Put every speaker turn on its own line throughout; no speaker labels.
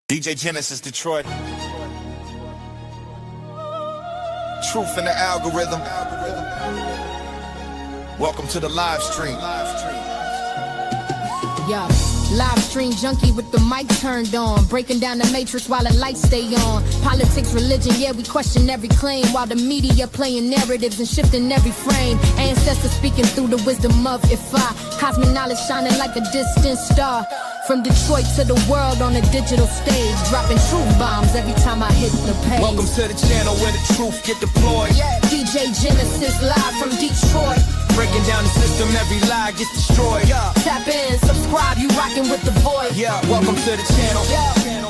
DJ Genesis, Detroit. Truth in the algorithm. Welcome to the live stream.
Yeah, live stream junkie with the mic turned on, breaking down the matrix while the lights stay on. Politics, religion, yeah, we question every claim, while the media playing narratives and shifting every frame. Ancestors speaking through the wisdom of Ifa. Cosmic knowledge shining like a distant star. From Detroit to the world on a digital stage, dropping truth bombs every time I hit the page.
Welcome to the channel where the truth get deployed.
DJ Genesis live from Detroit.
Breaking down the system, every lie gets destroyed.
Tap in, subscribe, you rocking with the voice.
Welcome to the channel.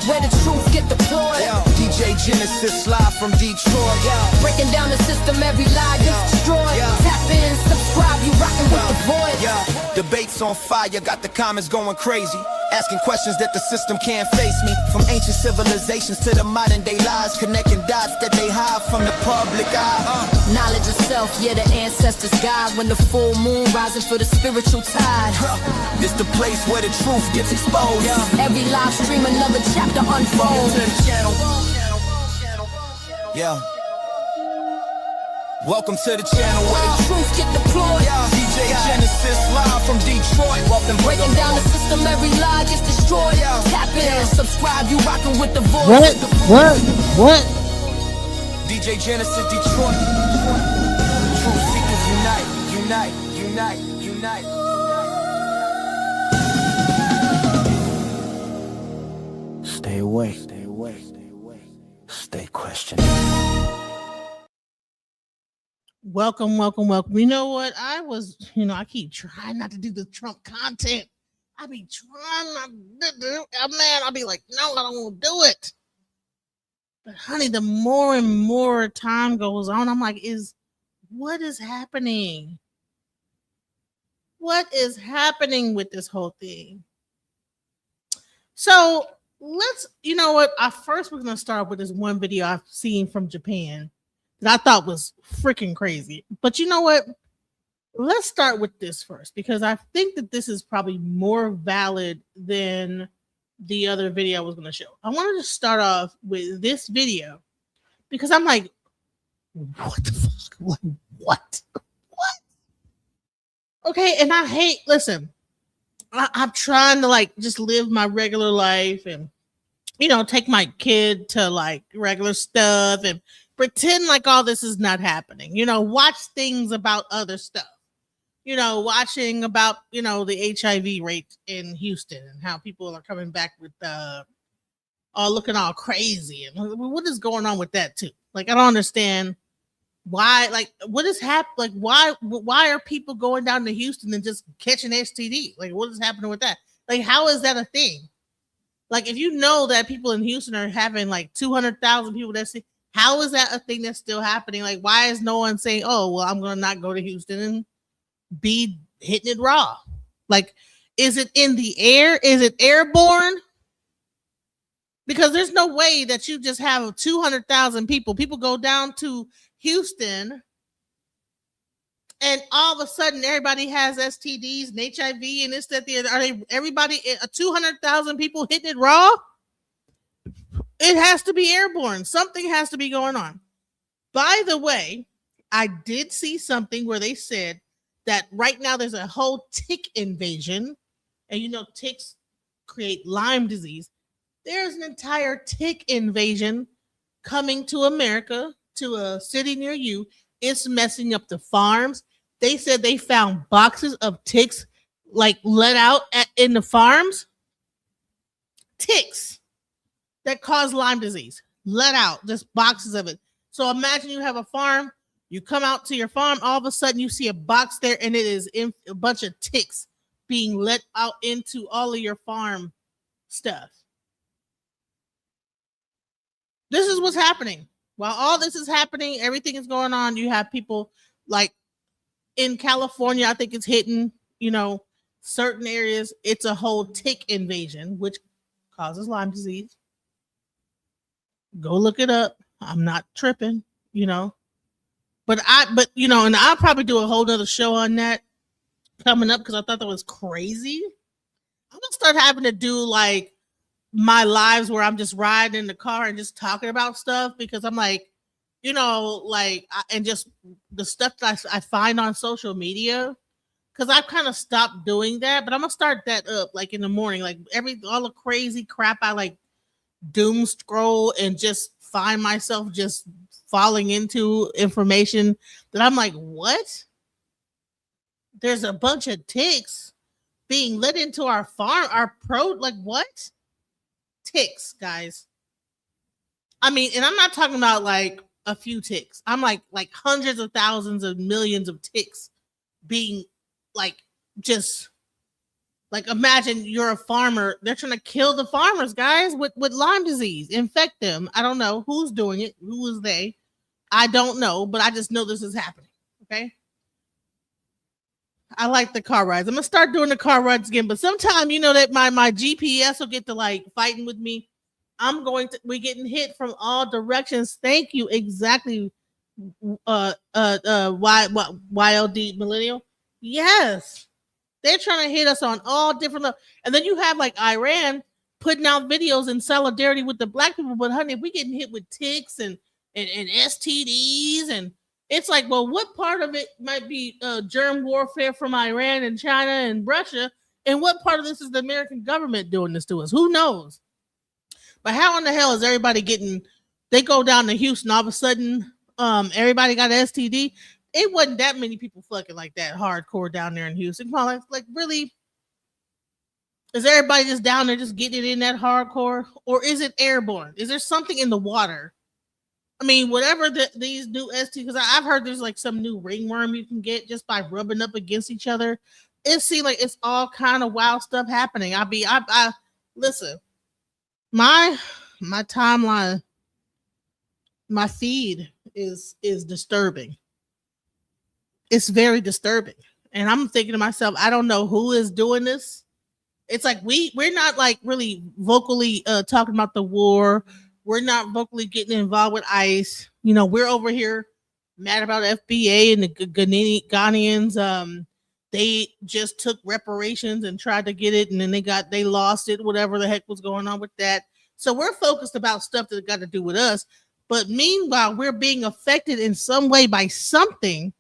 Where the truth get deployed.
DJ Genesis live from Detroit.
Breaking down the system, every lie gets destroyed. Tap in, subscribe, you rocking with the voice.
Debates on fire, got the comments going crazy. Asking questions that the system can't face me. From ancient civilizations to the modern day lies, connecting dots that they hide from the public eye.
Knowledge of self, yeah, the ancestors guide. When the full moon rising for the spiritual tide.
This the place where the truth gets exposed.
Every live stream, another chapter unfolds.
To the channel. Welcome to the channel where the
truth get deployed.
DJ Genesis live from Detroit.
Breaking down the system, every lie gets destroyed. Tap in, subscribe, you rocking with the voice.
What?
DJ Genesis, Detroit. Truth seekers unite. Stay away. Stay questioning.
Welcome. You know what? I keep trying not to do the Trump content. I be trying not to do it. Man, I'll be like, no, I don't want to do it. But honey, the more and more time goes on, I'm like, what is happening? What is happening with this whole thing? So you know what? We're going to start with this one video I've seen from Japan that I thought was freaking crazy. But you know what? Let's start with this first, because I think that this is probably more valid than the other video I was going to show. I wanted to start off with this video because I'm like, what the fuck? What? Okay, and listen, I'm trying to just live my regular life and, take my kid to regular stuff and pretend like all this is not happening. Watch things about other stuff. Watching about, the HIV rate in Houston and how people are coming back with all looking all crazy. And what is going on with that too? I don't understand why, what is happening? Why are people going down to Houston and just catching STD? What is happening with that? How is that a thing? If you know that people in Houston are having 200,000 people that see, how is that a thing that's still happening? Why is no one saying, oh, well, I'm going to not go to Houston and be hitting it raw? Is it in the air? Is it airborne? Because there's no way that you just have 200,000 people. People go down to Houston and all of a sudden everybody has STDs and HIV and this, that, the other. Are they everybody 200,000 people hitting it raw? It has to be airborne. Something has to be going on. By the way, I did see something where they said that right now there's a whole tick invasion. And ticks create Lyme disease. There's an entire tick invasion coming to America, to a city near you. It's messing up the farms. They said they found boxes of ticks let out in the farms. Ticks that cause Lyme disease, let out, just boxes of it. So imagine you have a farm, you come out to your farm, all of a sudden you see a box there and it is a bunch of ticks being let out into all of your farm stuff. This is what's happening. While all this is happening, everything is going on. You have people in California, I think it's hitting, certain areas. It's a whole tick invasion, which causes Lyme disease. Go look it up. I'm not tripping, but and I'll probably do a whole nother show on that coming up because I thought that was crazy. I'm gonna start having to do my lives where I'm just riding in the car and just talking about stuff because I'm like, and just the stuff that I find on social media. Because I've kind of stopped doing that, but I'm gonna start that up like in the morning, like all the crazy crap I like doom scroll and just find myself just falling into information that I'm like, what? There's a bunch of ticks being let into our farm, like what? Ticks, guys. I mean, and I'm not talking about like a few ticks. I'm like hundreds of thousands of millions of ticks being like just like imagine you're a farmer. They're trying to kill the farmers, guys, with Lyme disease, infect them. I don't know who's doing it. Who is they? I don't know, but I just know this is happening. Okay. I like the car rides. I'm gonna start doing the car rides again, but sometime that my GPS will get to like fighting with me. We're getting hit from all directions. Thank you. Exactly. YLD millennial. Yes. They're trying to hit us on all different levels. And then you have like Iran putting out videos in solidarity with the black people. But honey, if we getting hit with ticks and STDs, and it's like, well, what part of it might be germ warfare from Iran and China and Russia? And what part of this is the American government doing this to us? Who knows? But how in the hell is everybody they go down to Houston, all of a sudden, everybody got an STD? It wasn't that many people fucking like that hardcore down there in Houston. Like really, is everybody just down there just getting it in that hardcore? Or is it airborne? Is there something in the water? I mean, whatever these new STDs, because I've heard there's like some new ringworm you can get just by rubbing up against each other. It seems like it's all kind of wild stuff happening. I listen, my timeline, my feed is disturbing. It's very disturbing. And I'm thinking to myself, I don't know who is doing this. It's like we're not like really vocally talking about the war. We're not vocally getting involved with ICE. We're over here mad about FBA and the Ghanaians. They just took reparations and tried to get it, and then they lost it, whatever the heck was going on with that. So we're focused about stuff that got to do with us. But meanwhile, we're being affected in some way by something.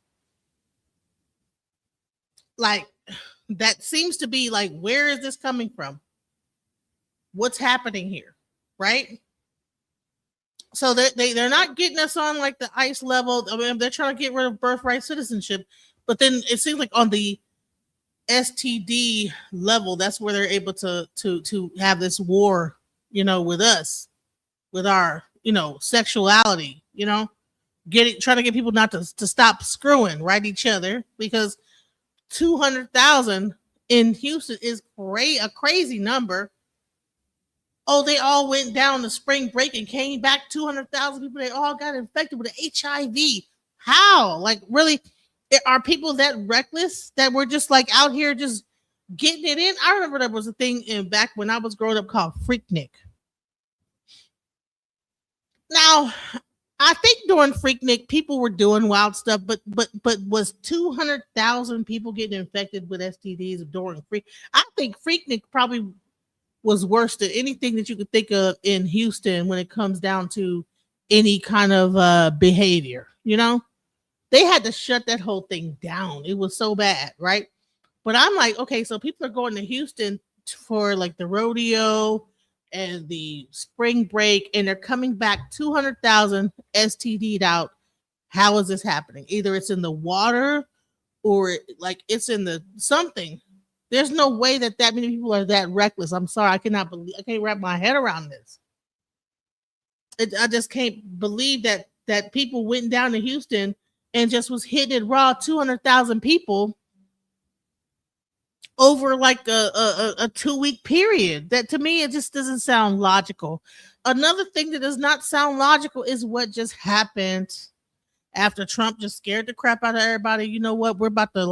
Like that seems to be like, where is this coming from? What's happening here? Right? So they're not getting us on like the ICE level. I mean, they're trying to get rid of birthright citizenship, but then it seems like on the STD level, that's where they're able to have this war, with us, with our, sexuality, trying to get people not to stop screwing right each other, because 200,000 in Houston is a crazy number. Oh, they all went down the spring break and came back 200,000 people. They all got infected with HIV. How? Like, really? Are people that reckless that we're just like out here just getting it in? I remember there was a thing back when I was growing up called Freaknik. Now, I think during Freaknik, people were doing wild stuff, but was 200,000 people getting infected with STDs during Freak? I think Freaknik probably was worse than anything that you could think of in Houston when it comes down to any kind of behavior. They had to shut that whole thing down. It was so bad, right? But I'm like, okay, so people are going to Houston for like the rodeo and the spring break, and they're coming back 200,000 STD'd out. How is this happening? Either it's in the water or like it's in the something. There's no way that many people are that reckless. I'm sorry. I can't wrap my head around this. I just can't believe that people went down to Houston and just was hitting it raw, 200,000 people over like a 2-week period. That to me, it just doesn't sound logical. Another thing that does not sound logical is what just happened after Trump just scared the crap out of everybody. You know what? We're about to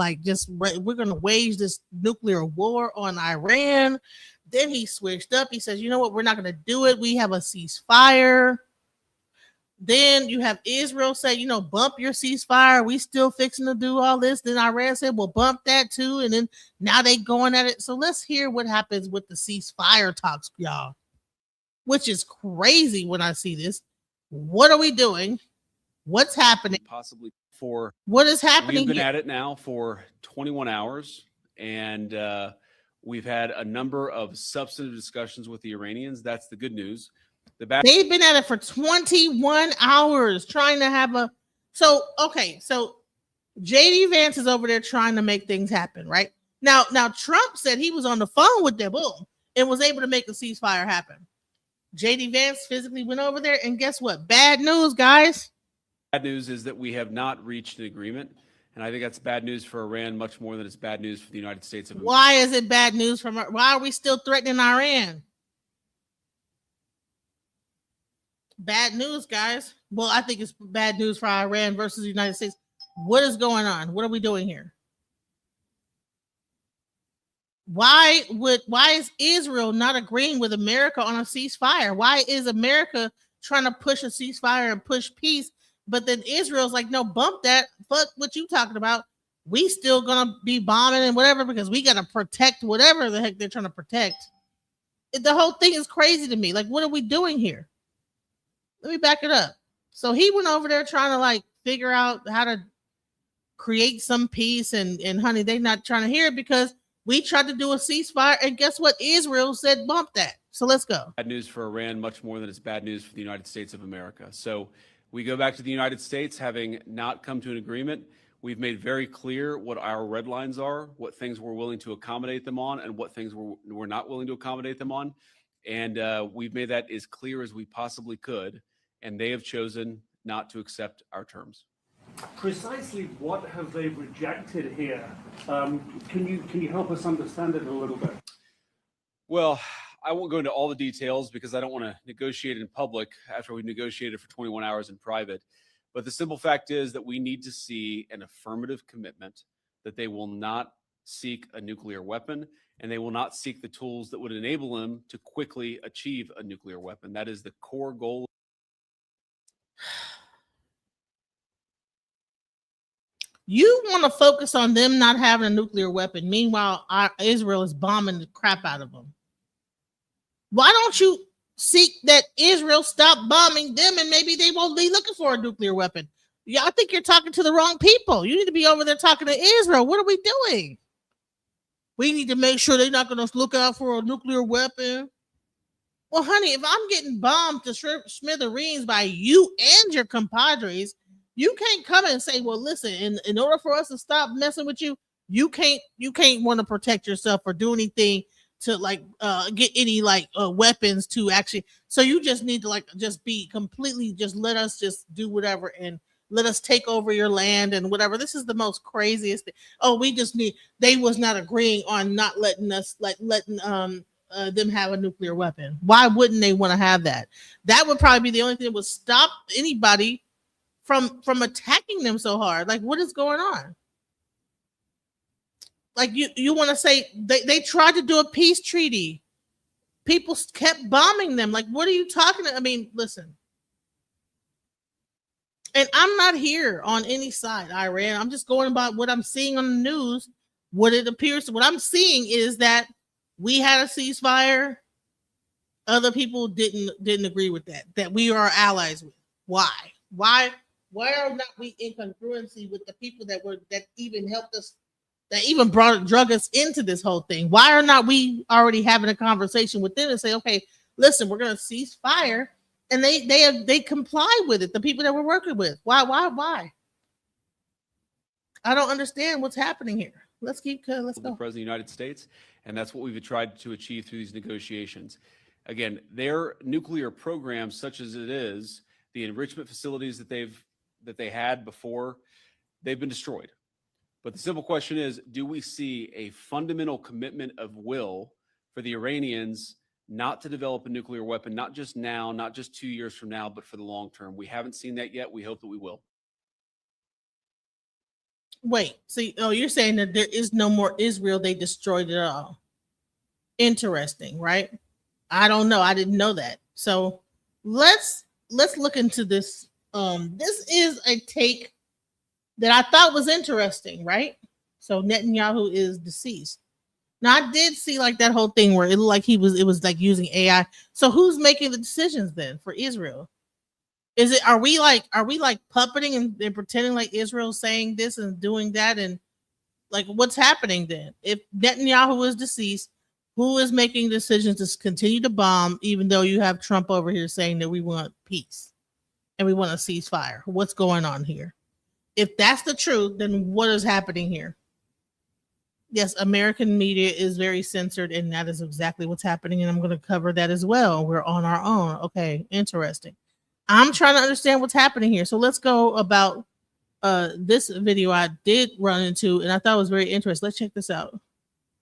we're going to wage this nuclear war on Iran. Then he switched up. He says, you know what? We're not going to do it. We have a ceasefire. Then you have Israel say, bump your ceasefire. We still fixing to do all this. Then Iran said, well, bump that too. And then now they going at it. So let's hear what happens with the ceasefire talks, y'all. which is crazy when I see this. What are we doing? What's happening?
Possibly for
what is happening?
We've been
here?
at it now for 21 hours, and we've had a number of substantive discussions with the Iranians. That's the good news.
They've been at it for 21 hours trying to have a. So JD Vance is over there trying to make things happen, right? Now Trump said he was on the phone with them, boom, and was able to make a ceasefire happen. JD Vance physically went over there, and guess what? Bad news, guys.
Bad news is that we have not reached an agreement, and I think that's bad news for Iran much more than it's bad news for the United States of America.
Why is it bad news from? Why are we still threatening Iran? Bad news, guys. Well, I think it's bad news for Iran versus the United States. What is going on? What are we doing here? Why is Israel not agreeing with America on a ceasefire? Why is America trying to push a ceasefire and push peace? But then Israel's like, no, bump that. Fuck what you talking about. We still gonna be bombing and whatever because we gotta protect whatever the heck they're trying to protect. The whole thing is crazy to me. Like, what are we doing here? Let me back it up. So he went over there trying to like figure out how to create some peace, and honey, they're not trying to hear it because we tried to do a ceasefire, and guess what? Israel said bump that. So let's go.
Bad news for Iran much more than it's bad news for the United States of America. So we go back to the United States having not come to an agreement. We've made very clear what our red lines are, what things we're willing to accommodate them on, and what things we're not willing to accommodate them on. And we've made that as clear as we possibly could. And they have chosen not to accept our terms.
Precisely what have they rejected here? Can you help us understand it a little bit?
Well, I won't go into all the details because I don't want to negotiate in public after we've negotiated for 21 hours in private. But the simple fact is that we need to see an affirmative commitment that they will not seek a nuclear weapon, and they will not seek the tools that would enable them to quickly achieve a nuclear weapon. That is the core goal.
You want to focus on them not having a nuclear weapon. Meanwhile, Israel is bombing the crap out of them. Why don't you seek that Israel stop bombing them and maybe they won't be looking for a nuclear weapon? Yeah, I think you're talking to the wrong people. You need to be over there talking to Israel. What are we doing? We need to make sure they're not going to look out for a nuclear weapon. Well, honey, if I'm getting bombed to smithereens by you and your compadres, you can't come and say, well, listen, in order for us to stop messing with you, you can't want to protect yourself or do anything to like get any like weapons to actually. So you just need to like just be completely, just let us just do whatever and let us take over your land and whatever. This is the most craziest thing. Oh, they was not agreeing on not letting us letting them have a nuclear weapon. Why wouldn't they want to have that? That would probably be the only thing that would stop anybody from attacking them so hard. Like, what is going on? Like, you want to say they tried to do a peace treaty. People kept bombing them. Like, what are you talking about? I mean, listen. And I'm not here on any side, Iran. I'm just going about what I'm seeing on the news. What it appears, what I'm seeing is that we had a ceasefire. Other people didn't agree with that we are allies with. Why are not we in congruency with the people that even helped us, that even drug us into this whole thing? Why are not we already having a conversation with them and say, okay, listen, we're going to cease fire, and they comply with it, the people that we're working with? Why? I don't understand what's happening here. Let's go.
The President of the United States, and that's what we've tried to achieve through these negotiations. Again, their nuclear program, such as it is, the enrichment facilities that they had before, they've been destroyed. But the simple question is, do we see a fundamental commitment of will for the Iranians not to develop a nuclear weapon, not just now, not just 2 years from now, but for the long term? We haven't seen that yet. We hope that we will.
Wait, you're saying that there is no more Israel. They destroyed it all. Interesting, right? I don't know. I didn't know that. So let's look into this. This is a take that I thought was interesting, right? So Netanyahu is deceased. Now I did see like that whole thing where it looked like it was like using AI. So who's making the decisions then for Israel? Is it are we like puppeting and pretending like Israel's saying this and doing that, and like what's happening then? If Netanyahu is deceased, who is making decisions to continue to bomb even though you have Trump over here saying that we want peace and we want a ceasefire? What's going on here? If that's the truth, then what is happening here? Yes, American media is very censored, and that is exactly what's happening. And I'm going to cover that as well. We're on our own. Okay, interesting. I'm trying to understand what's happening here. So let's go about this video I did run into, and I thought it was very interesting. Let's check this out.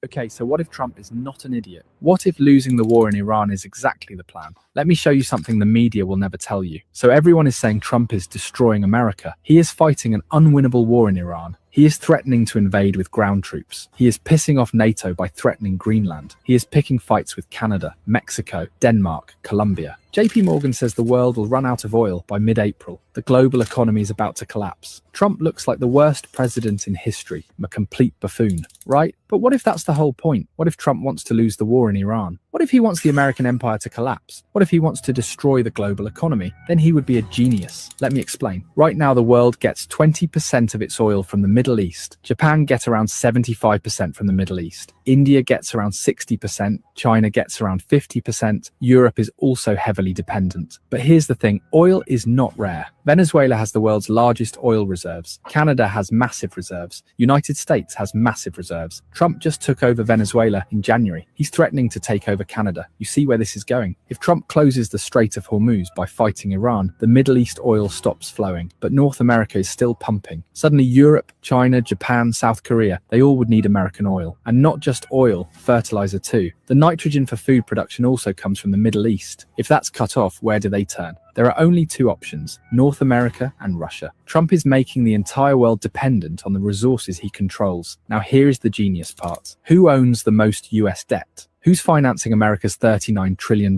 Okay, so what if Trump is not an idiot? What if losing the war in Iran is exactly the plan? Let me show you something the media will never tell you. So everyone is saying Trump is destroying America. He is fighting an unwinnable war in Iran. He is threatening to invade with ground troops. He is pissing off NATO by threatening Greenland. He is picking fights with Canada, Mexico, Denmark, Colombia. JP Morgan says the world will run out of oil by mid-April. The global economy is about to collapse. Trump looks like the worst president in history, a complete buffoon, right? But what if that's the whole point? What if Trump wants to lose the war in Iran? What if he wants the American empire to collapse? What if he wants to destroy the global economy? Then he would be a genius. Let me explain. Right now, the world gets 20% of its oil from the Middle East. Japan gets around 75% from the Middle East. India gets around 60%. China gets around 50%. Europe is also heavily dependent. But here's the thing, oil is not rare. Venezuela has the world's largest oil reserves. Canada has massive reserves. United States has massive reserves. Trump just took over Venezuela in January. He's threatening to take over Canada. You see where this is going. If Trump closes the Strait of Hormuz by fighting Iran, the Middle East oil stops flowing, but North America is still pumping. Suddenly Europe, China, Japan, South Korea, they all would need American oil. And not just oil, fertilizer too. The nitrogen for food production also comes from the Middle East. If that's cut off, where do they turn? There are only two options, North America and Russia. Trump is making the entire world dependent on the resources he controls. Now here is the genius part. Who owns the most US debt? Who's financing America's $39 trillion?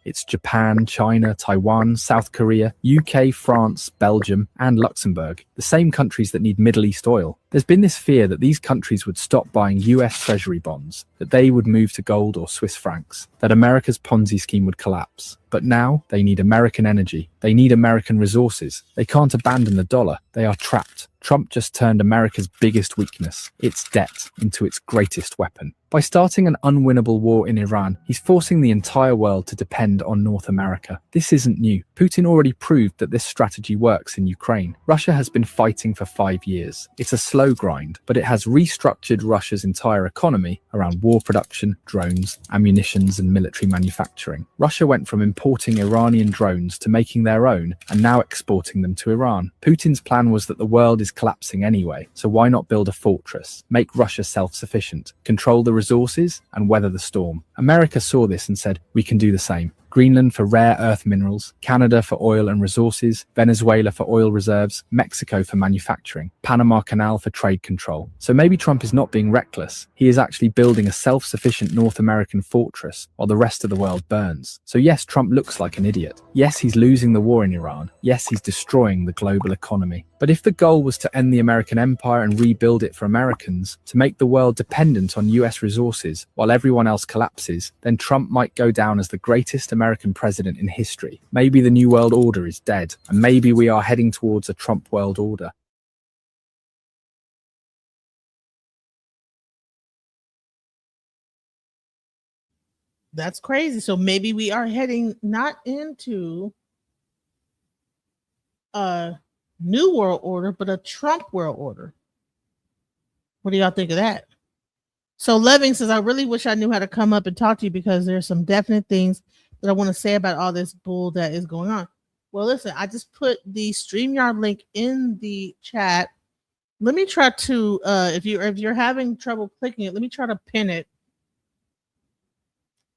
It's Japan, China, Taiwan, South Korea, UK, France, Belgium, and Luxembourg, the same countries that need Middle East oil. There's been this fear that these countries would stop buying US Treasury bonds, that they would move to gold or Swiss francs, that America's Ponzi scheme would collapse. But now they need American energy. They need American resources. They can't abandon the dollar. They are trapped. Trump just turned America's biggest weakness, its debt, into its greatest weapon. By starting an unwinnable war in Iran, he's forcing the entire world to depend on North America. This isn't new. Putin already proved that this strategy works in Ukraine. Russia has been fighting for 5 years. It's a slow grind, but it has restructured Russia's entire economy around war production, drones, ammunitions, and military manufacturing. Russia went from importing Iranian drones to making their own and now exporting them to Iran. Putin's plan was that the world is collapsing anyway, so why not build a fortress, make Russia self-sufficient, control the resources, and weather the storm? America saw this and said, we can do the same. Greenland for rare earth minerals, Canada for oil and resources, Venezuela for oil reserves, Mexico for manufacturing, Panama Canal for trade control. So maybe Trump is not being reckless. He is actually building a self-sufficient North American fortress while the rest of the world burns. So yes, Trump looks like an idiot. Yes, he's losing the war in Iran. Yes, he's destroying the global economy. But if the goal was to end the American empire and rebuild it for Americans, to make the world dependent on US resources while everyone else collapses, then Trump might go down as the greatest American president in history. Maybe the New World Order is dead, and maybe we are heading towards a Trump world order.
That's crazy. So maybe we are heading not into a new world order, but a Trump world order. What do y'all think of that? So Leving says, I really wish I knew how to come up and talk to you because there's some definite things that I want to say about all this bull that is going on. Well, listen, I just put the StreamYard link in the chat. Let me try to, if you're having trouble clicking it, let me try to pin it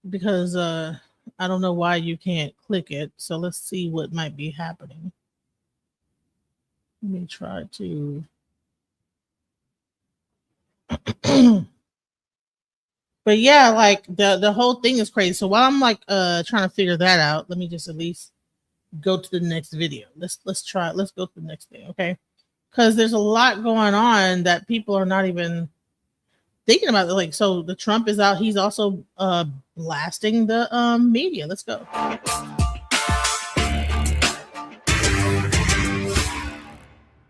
because I don't know why you can't click it. So let's see what might be happening. Let me try to. But yeah, like the whole thing is crazy. So while I'm like trying to figure that out, let me just at least go to the next video. Let's try it. Let's go to the next thing, okay? Because there's a lot going on that people are not even thinking about it, like, so the Trump is out. He's also blasting the media. Let's go.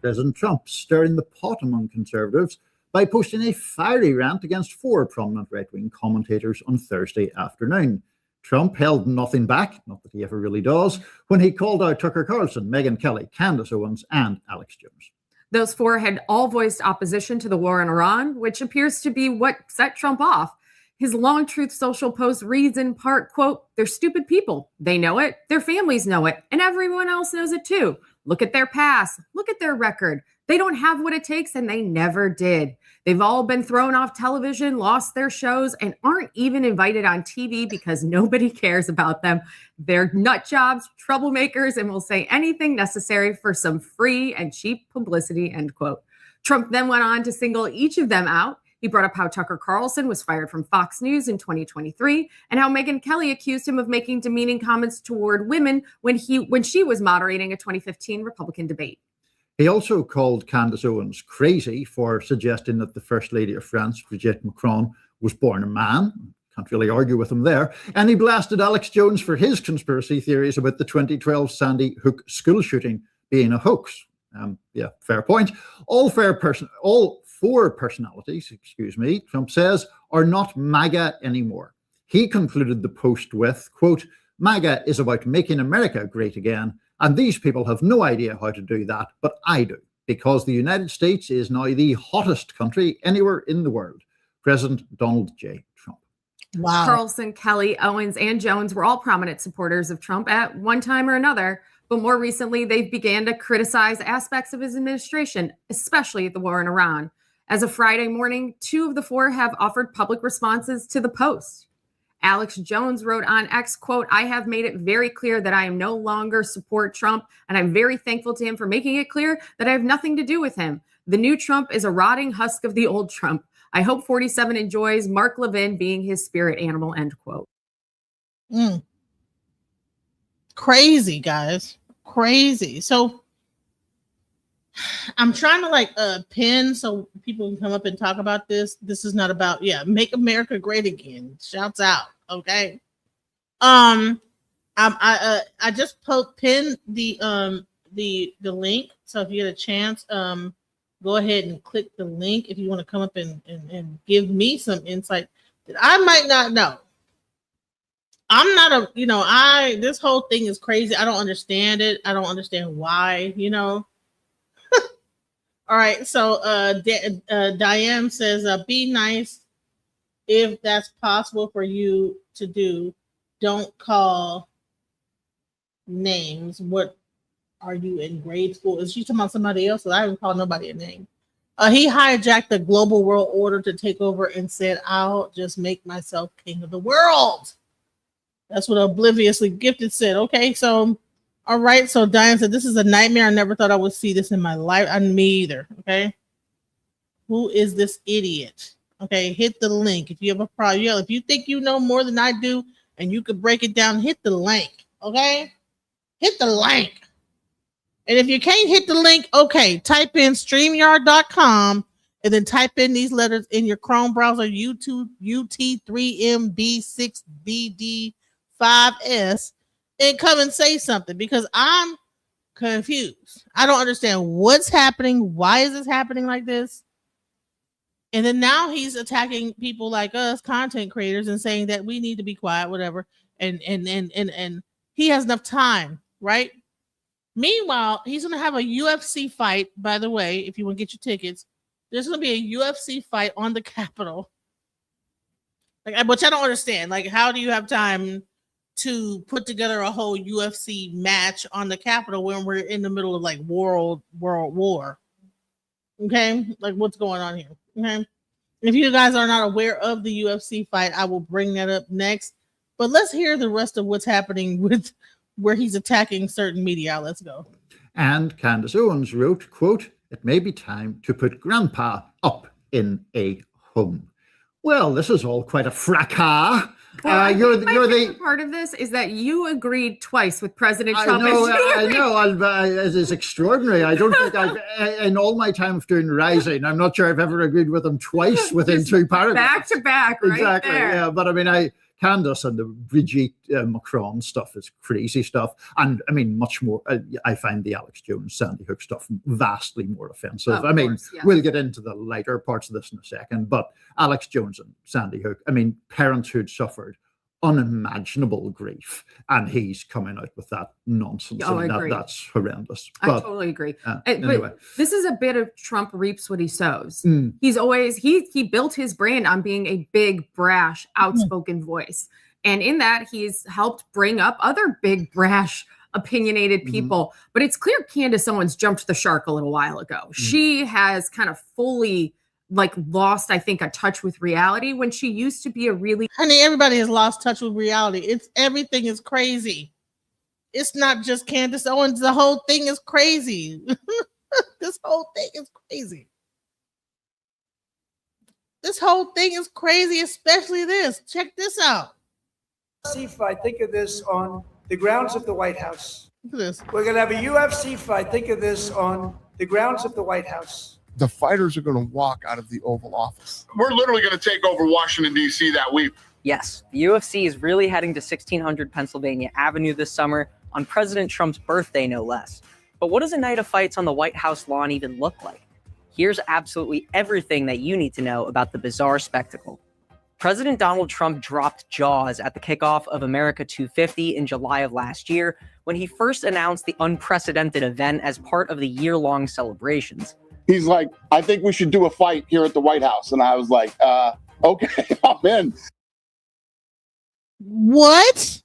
President Trump stirring the pot among conservatives by posting a fiery rant against 4 prominent right-wing commentators on Thursday afternoon. Trump held nothing back, not that he ever really does, when he called out Tucker Carlson, Megyn Kelly, Candace Owens, and Alex Jones.
Those 4 had all voiced opposition to the war in Iran, which appears to be what set Trump off. His Long Truth Social post reads in part, quote, "They're stupid people. They know it. Their families know it. And everyone else knows it too. Look at their past. Look at their record. They don't have what it takes, and they never did. They've all been thrown off television, lost their shows, and aren't even invited on TV because nobody cares about them. They're nut jobs, troublemakers, and will say anything necessary for some free and cheap publicity," end quote. Trump then went on to single each of them out. He brought up how Tucker Carlson was fired from Fox News in 2023 and how Megyn Kelly accused him of making demeaning comments toward women when she was moderating a 2015 Republican debate.
He also called Candace Owens crazy for suggesting that the First Lady of France, Brigitte Macron, was born a man. Can't really argue with him there. And he blasted Alex Jones for his conspiracy theories about the 2012 Sandy Hook school shooting being a hoax. Yeah, fair point. All 4 personalities, Trump says, are not MAGA anymore. He concluded the post with, quote, "MAGA is about making America great again, and these people have no idea how to do that, but I do, because the United States is now the hottest country anywhere in the world." President Donald J. Trump.
Wow.
Carlson, Kelly, Owens, and Jones were all prominent supporters of Trump at one time or another, but more recently, they've began to criticize aspects of his administration, especially the war in Iran. As of Friday morning, 2 of the 4 have offered public responses to the post. Alex Jones wrote on X, quote, "I have made it very clear that I am no longer support Trump, and I'm very thankful to him for making it clear that I have nothing to do with him. The new Trump is a rotting husk of the old Trump. I hope 47 enjoys Mark Levin being his spirit animal," end quote.
Crazy, guys. Crazy. So I'm trying to pin so people can come up and talk about this. This is not about, make America great again. Shouts out. Okay. I just pinned the link. So if you get a chance, go ahead and click the link if you want to come up and give me some insight that I might not know. I'm not this whole thing is crazy. I don't understand it. I don't understand why, All right, so Diane says, "Be nice if that's possible for you to do. Don't call names. What are you in grade school?" Is she talking about somebody else? I haven't called nobody a name. He hijacked the global world order to take over and said, "I'll just make myself king of the world." That's what Obliviously Gifted said. Okay, so all right, so Diane said, "This is a nightmare. I never thought I would see this in my life." And me either, okay? Who is this idiot? Okay, hit the link. If you have a problem, if you think you know more than I do and you could break it down, hit the link, okay? Hit the link. And if you can't hit the link, okay, type in StreamYard.com and then type in these letters in your Chrome browser, YouTube, UT3MB6BD5S, and come and say something, because I'm confused. I don't understand what's happening. Why is this happening like this? And then now he's attacking people like us, content creators, and saying that we need to be quiet, whatever. And he has enough time, right? Meanwhile, he's going to have a UFC fight, by the way, if you want to get your tickets. There's going to be a UFC fight on the Capitol. Which I don't understand. How do you have time to put together a whole UFC match on the Capitol when we're in the middle of world war? Okay, what's going on here? Okay, if you guys are not aware of the UFC fight, I will bring that up next. But let's hear the rest of what's happening with where he's attacking certain media. Let's go.
And Candace Owens wrote, quote, "It may be time to put Grandpa up in a home." Well, this is all quite a fracas. You're
My
the
favorite part of this is that you agreed twice with President Trump.
I know. It is extraordinary. I don't think I've, in all my time of doing Rising, I'm not sure I've ever agreed with him twice within 2 paragraphs.
Back to back, right
Exactly.
there.
Yeah, but I mean, Candace and the Brigitte Macron stuff is crazy stuff, and I mean, much more. I find the Alex Jones, Sandy Hook stuff vastly more offensive.
Of
I mean,
course, yes.
we'll get into the lighter parts of this in a second, but Alex Jones and Sandy Hook. I mean, parenthood suffered unimaginable grief, and he's coming out with that nonsense.
Oh,
and
I agree.
That's horrendous.
I
But
totally agree.
anyway.
But this is a bit of Trump reaps what he sows.
Mm.
He's always he built his brand on being a big, brash, outspoken voice. And in that, he's helped bring up other big, brash, opinionated people. But it's clear Candace Owens jumped the shark a little while ago. She has kind of fully lost, I think, a touch with reality when she used to be a really
Honey, everybody has lost touch with reality. Everything is crazy. It's not just Candace Owens. The whole thing is crazy. This whole thing is crazy. This whole thing is crazy, especially this. Check this out.
UFC fight. Think of this on the grounds of the White House.
Look at this.
We're going to have a UFC fight. Think of this on the grounds of the White House.
The fighters are going to walk out of the Oval Office.
We're literally going to take over Washington, D.C. that week.
Yes, the UFC is really heading to 1600 Pennsylvania Avenue this summer on President Trump's birthday, no less. But what does a night of fights on the White House lawn even look like? Here's absolutely everything that you need to know about the bizarre spectacle. President Donald Trump dropped Jaws at the kickoff of America 250 in July of last year when he first announced the unprecedented event as part of the year-long celebrations.
He's like, I think we should do a fight here at the White House. And I was like, okay, I'm in.
What?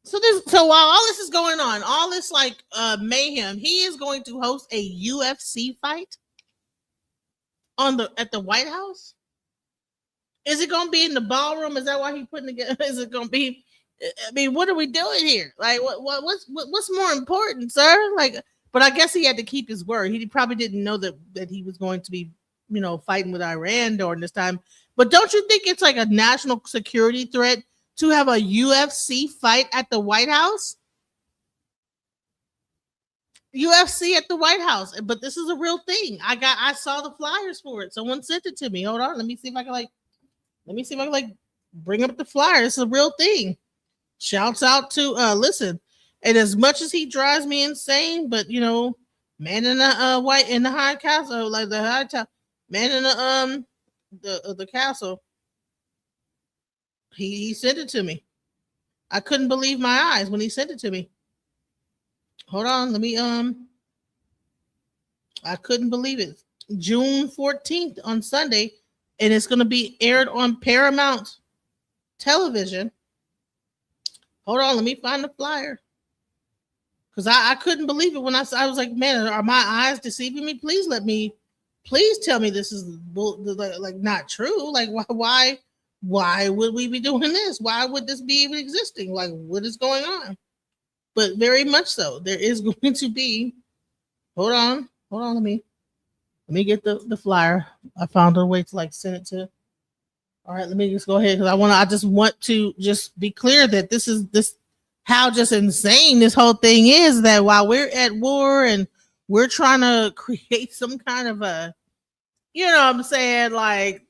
So while all this is going on, all this mayhem, he is going to host a UFC fight at the White House? Is it going to be in the ballroom? Is that why he's putting together? Is it going to be? I mean, what are we doing here? Like, what's more important, sir? But I guess he had to keep his word. He probably didn't know that he was going to be, fighting with Iran during this time. But don't you think it's like a national security threat to have a UFC fight at the White House? UFC at the White House. But this is a real thing. I saw the flyers for it. Someone sent it to me. Hold on. Let me see if I can bring up the flyers. It's a real thing. Shouts out to listen. And as much as he drives me insane, but man in the high castle, like the high top, man in the castle, he sent it to me. I couldn't believe my eyes when he sent it to me. Hold on, let me I couldn't believe it. June 14th on Sunday, and it's gonna be aired on Paramount Television. Hold on, let me find the flyer. Because I couldn't believe it when I was like, man, are my eyes deceiving me? Please tell me this is not true. Like, why would we be doing this? Why would this be even existing? Like, what is going on? But very much so, there is going to be. Hold on. Let me get the flyer. I found a way to send it to. All right, let me just go ahead because I just want to just be clear that this how just insane this whole thing is, that while we're at war and we're trying to create some kind of a, what I'm saying, child.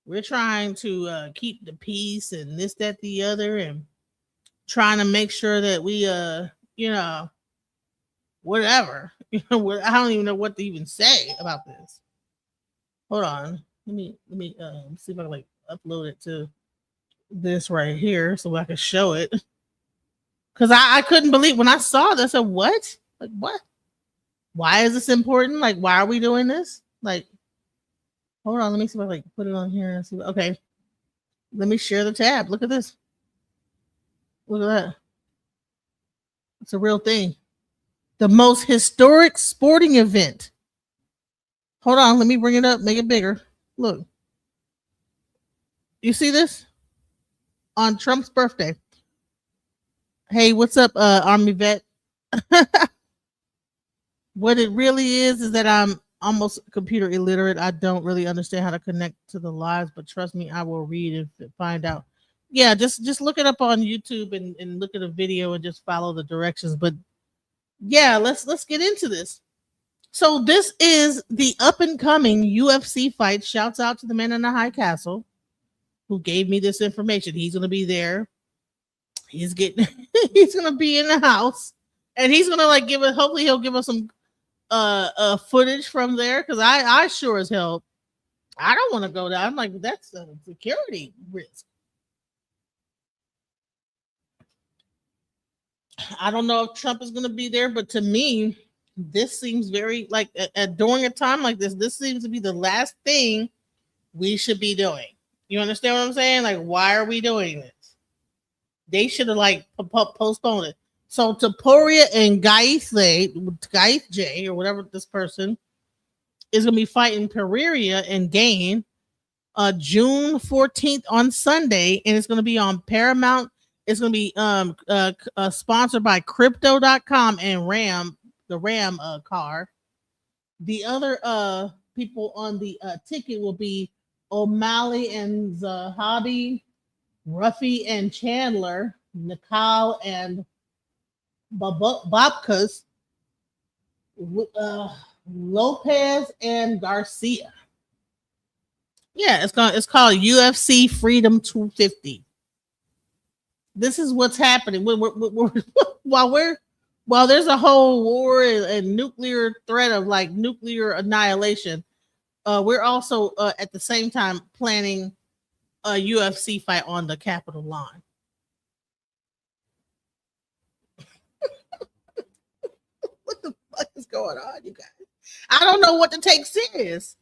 We're trying to keep the peace and this, that, the other, and trying to make sure that we, whatever. I don't even know what to even say about this. Hold on. Let me see if I can upload it to this right here so I can show it. Because I couldn't believe when I saw this. I said, what? Like, what? Why is this important? Like, why are we doing this? Like, hold on. Let me see if I put it on here and see. Okay. Let me share the tab. Look at this. Look at that. It's a real thing. The most historic sporting event. Hold on. Let me bring it up. Make it bigger. Look. You see this? On Trump's birthday. Hey, what's up, Army vet? What it really is that almost computer illiterate. I don't really understand how to connect to the lives, but trust me, I will read and find out. Yeah, just look it up on YouTube and look at a video and just follow the directions. But yeah, let's get into this. So this is the up and coming UFC fight. Shouts out to the man in the high castle who gave me this information. He's gonna be there. He's getting he's gonna be in the house and he's gonna like give it, hopefully he'll give us some footage from there, because I sure as hell I don't want to go there. I'm like, that's a security risk. I don't know if Trump is going to be there, but to me, this seems very like during a time like this seems to be the last thing we should be doing. You understand what I'm saying? Like, why are we doing this? They should have like postponed it. So Taporia and Gaith J, or whatever this person is going to be fighting Pereira and Gain June 14th on Sunday, and it's going to be on Paramount. It's going to be sponsored by Crypto.com and the Ram car. The other people on the ticket will be O'Malley and Zahabi, Ruffy and Chandler, Nikal and Babkas, Lopez and Garcia. Yeah, it's called UFC Freedom 250. This is what's happening. While there's a whole war and nuclear threat of like nuclear annihilation, we're also at the same time planning a UFC fight on the Capitol line. What the fuck is going on, you guys? I don't know what to take serious.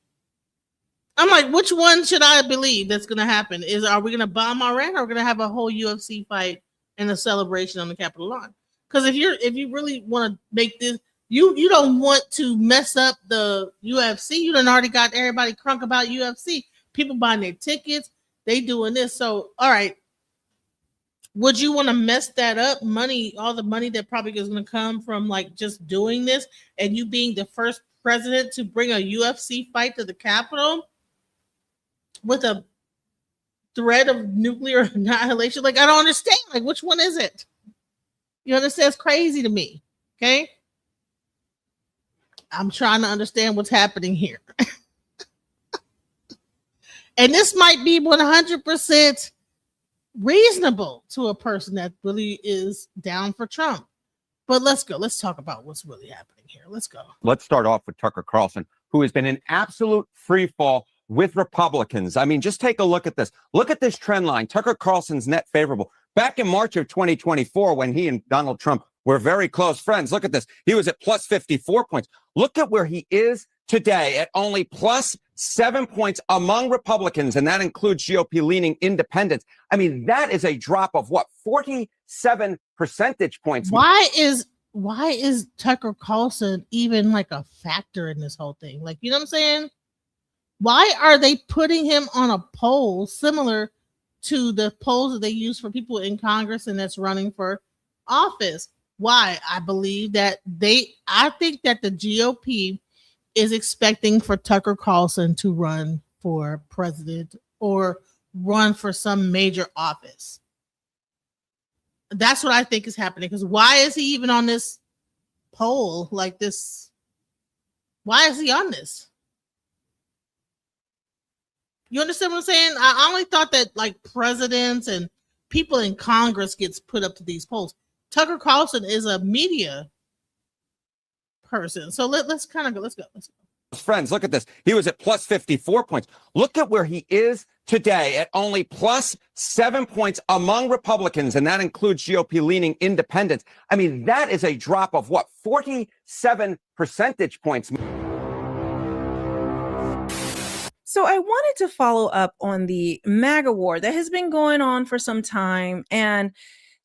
I'm like, which one should I believe that's going to happen? Are we going to bomb Iran, or are we going to have a whole UFC fight and a celebration on the Capitol lawn? Because if you really want to make this, you don't want to mess up the UFC. You done already got everybody crunk about UFC. People buying their tickets, they doing this. So, all right, would you want to mess that up? All the money that probably is going to come from like just doing this, and you being the first president to bring a UFC fight to the Capitol with a threat of nuclear annihilation? Like, I don't understand. Like, which one is it? You understand? It's crazy to me. Okay. I'm trying to understand what's happening here. And this might be 100% reasonable to a person that really is down for Trump. But let's go. Let's talk about what's really happening here. Let's go.
Let's start off with Tucker Carlson, who has been in absolute free fall with Republicans. I mean, just take a look at this. Look at this trend line. Tucker Carlson's net favorable. Back in March of 2024, when he and Donald Trump were very close friends, look at this. He was at plus 54 points. Look at where he is today at only plus 7 points among Republicans, and that includes GOP-leaning independents. I mean, that is a drop of what, 47 percentage points.
Why is Tucker Carlson even like a factor in this whole thing? Like, you know what I'm saying? Why are they putting him on a poll similar to the polls that they use for people in Congress and that's running for office? Why? I think that the GOP is expecting for Tucker Carlson to run for president or run for some major office. That's what I think is happening. Because why is he even on this poll like this? Why is he on this? You understand what I'm saying? I only thought that like presidents and people in Congress gets put up to these polls. Tucker Carlson is a media person. So let's kind of go. Let's go.
Friends, look at this. He was at plus 54 points. Look at where he is today at only plus 7 points among Republicans, and that includes GOP-leaning independents. I mean, that is a drop of what, 47 percentage points.
So I wanted to follow up on the MAGA war that has been going on for some time. And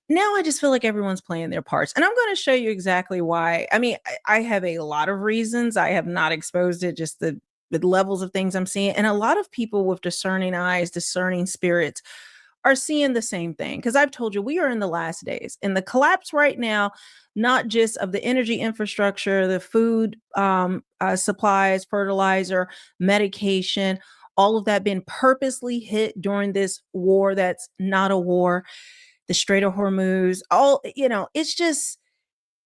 now I just feel like everyone's playing their parts. And I'm going to show you exactly why. I mean, I have a lot of reasons. I have not exposed it, just the levels of things I'm seeing. And a lot of people with discerning eyes, discerning spirits are seeing the same thing. Because I've told you, we are in the last days, and the collapse right now, not just of the energy infrastructure, the food supplies, fertilizer, medication, all of that been purposely hit during this war that's not a war, the Strait of Hormuz, all, it's just,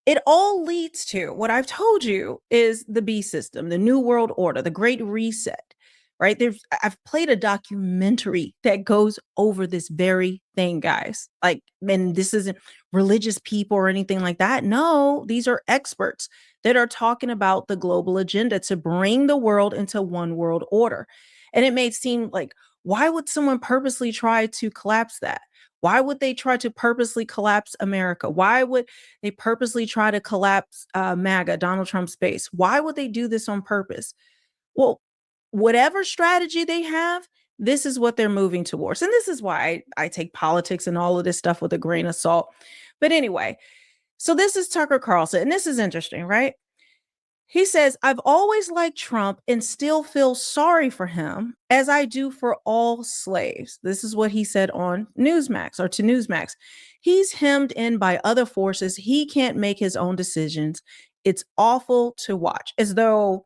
it all leads to what I've told you is the B system, the New World Order, the Great Reset, right? I've played a documentary that goes over this very thing, guys. Like, and this isn't religious people or anything like that. No, these are experts that are talking about the global agenda to bring the world into one world order. And it may seem like, why would someone purposely try to collapse that? Why would they try to purposely collapse America? Why would they purposely try to collapse MAGA, Donald Trump's base? Why would they do this on purpose? Well, whatever strategy they have, this is what they're moving towards. And this is why I take politics and all of this stuff with a grain of salt. But anyway, so this is Tucker Carlson, and this is interesting, right? He says, I've always liked Trump and still feel sorry for him as I do for all slaves. This is what he said on Newsmax, or to Newsmax. He's hemmed in by other forces. He can't make his own decisions. It's awful to watch, as though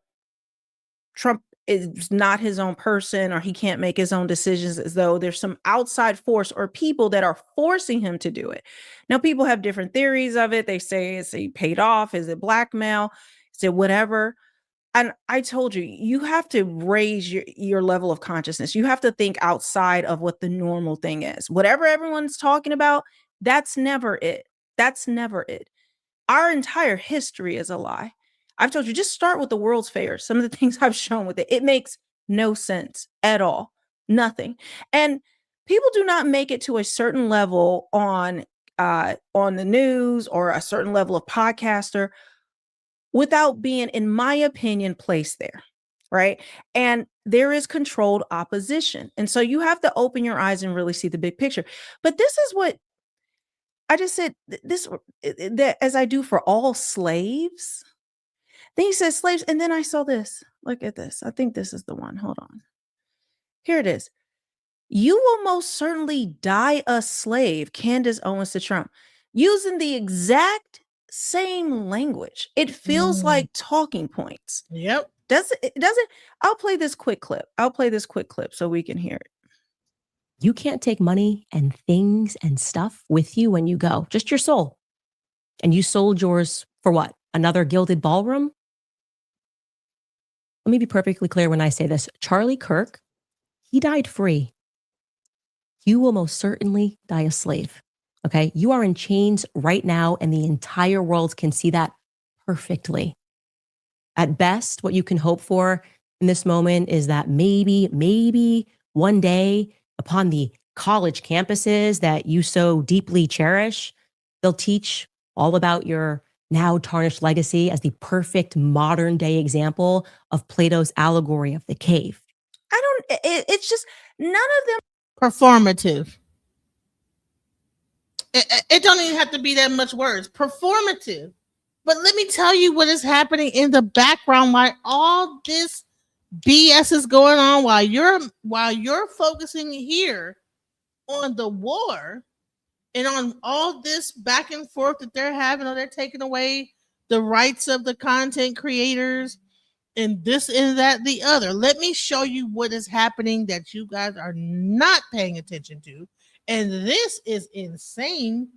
Trump is not his own person, or he can't make his own decisions, as though there's some outside force or people that are forcing him to do it. Now, people have different theories of it. They say, is he paid off? Is it blackmail? Is it whatever? And I told you, you have to raise your level of consciousness. You have to think outside of what the normal thing is. Whatever everyone's talking about, that's never it. That's never it. Our entire history is a lie. I've told you, just start with the World's Fairs. Some of the things I've shown with it, it makes no sense at all. Nothing. And people do not make it to a certain level on the news or a certain level of podcaster without being, in my opinion, placed there, right? And there is controlled opposition. And so you have to open your eyes and really see the big picture. But this is what I just said, that as I do for all slaves. Then he says slaves, and then I saw this. Look at this. I think this is the one. Hold on. Here it is. You will most certainly die a slave, Candace Owens to Trump, using the exact same language. It feels like talking points.
Yep.
Does it? I'll play this quick clip. So we can hear it.
You can't take money and things and stuff with you when you go, just your soul. And you sold yours for what? Another gilded ballroom? Let me be perfectly clear when I say this. Charlie Kirk, he died free. You will most certainly die a slave. Okay? You are in chains right now, and the entire world can see that perfectly. At best, what you can hope for in this moment is that maybe one day upon the college campuses that you so deeply cherish, they'll teach all about your now tarnished legacy as the perfect modern day example of Plato's allegory of the cave.
It's just none of them
performative. It don't even have to be that much words. Performative. But let me tell you what is happening in the background while all this BS is going on, while you're focusing here on the war and on all this back and forth that they're having, or they're taking away the rights of the content creators and this and that, the other. Let me show you what is happening that you guys are not paying attention to. And this is insane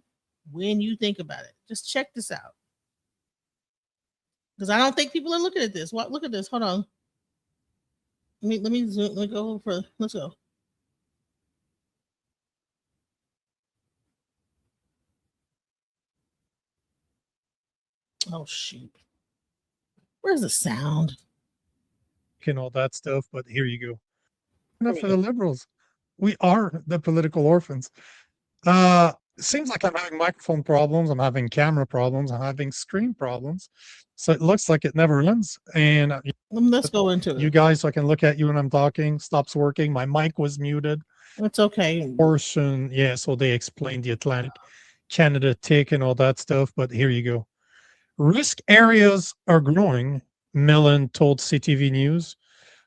when you think about it. Just check this out. Because I don't think people are looking at this. What? Look at this. Hold on. Let me zoom. Let me go for. Let's go. Oh shoot! Where's the sound?
And all that stuff, but here you go. Enough for the liberals. We are the political orphans. Seems like I'm having microphone problems, I'm having camera problems, I'm having screen problems. So it looks like it never ends. And
let's go into it.
You guys, so I can look at you when I'm talking, stops working. My mic was muted.
It's okay.
Portion, yeah, so they explained the Atlantic Canada tick and all that stuff, but here you go. Risk areas are growing, Millen told CTV News.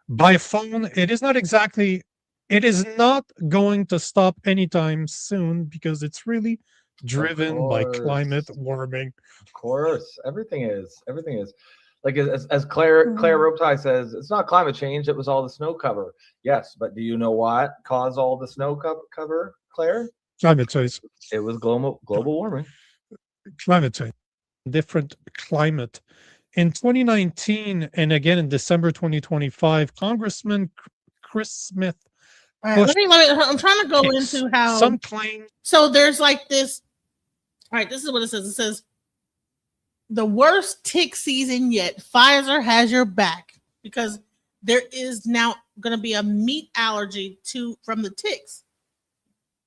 By phone, it is not exactly It is not going to stop anytime soon because it's really driven by climate warming.
Of course, everything is. Everything is. Like as Claire Robitaille says, it's not climate change. It was all the snow cover. Yes, but do you know what caused all the snow cover, Claire?
Climate change.
It was global warming.
Climate change. Different climate. In 2019 and again in December 2025, Congressman Chris Smith.
All right, let me. I'm trying to go into how
some claim.
So there's like this. All right, this is what it says. It says the worst tick season yet. Pfizer has your back because there is now going to be a meat allergy from the ticks.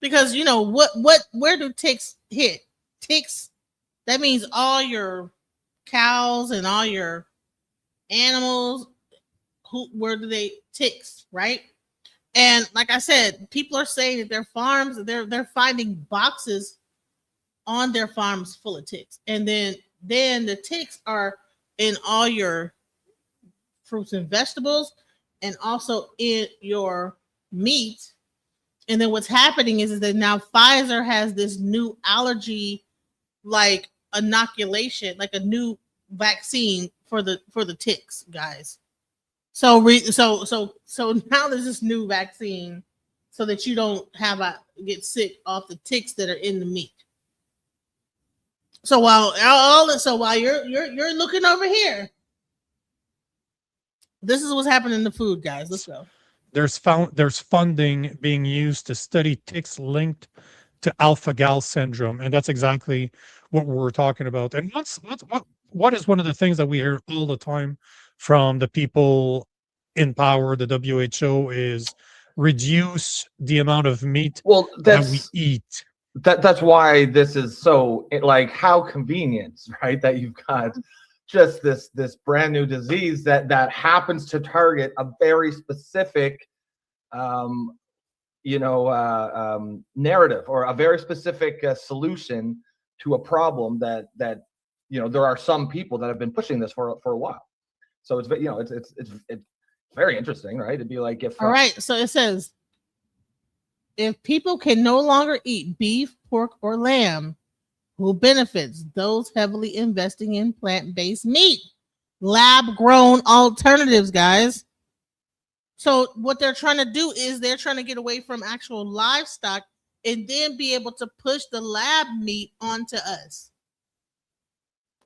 Because you know where do ticks hit? Ticks. That means all your cows and all your animals. Where do they ticks, right? And like I said, people are saying that their farms, they're finding boxes on their farms full of ticks. And then the ticks are in all your fruits and vegetables and also in your meat. And then what's happening is that now Pfizer has this new allergy like inoculation, like a new vaccine for the ticks, guys. So now there's this new vaccine so that you don't get sick off the ticks that are in the meat. So while you're looking over here, this is what's happening in the food, guys. Let's go.
There's funding being used to study ticks linked to alpha-gal syndrome, and that's exactly what we're talking about. And what is one of the things that we hear all the time from the people in power, the WHO, is reduce the amount of meat that we eat.
That's why this is so like how convenient, right? That you've got just this brand new disease that happens to target a very specific narrative or a very specific solution to a problem that there are some people that have been pushing this for a while. So it's very interesting, right? It'd be like if
all right. So it says if people can no longer eat beef, pork, or lamb, who benefits? Those heavily investing in plant-based meat, lab-grown alternatives, guys. So what they're trying to do is they're trying to get away from actual livestock and then be able to push the lab meat onto us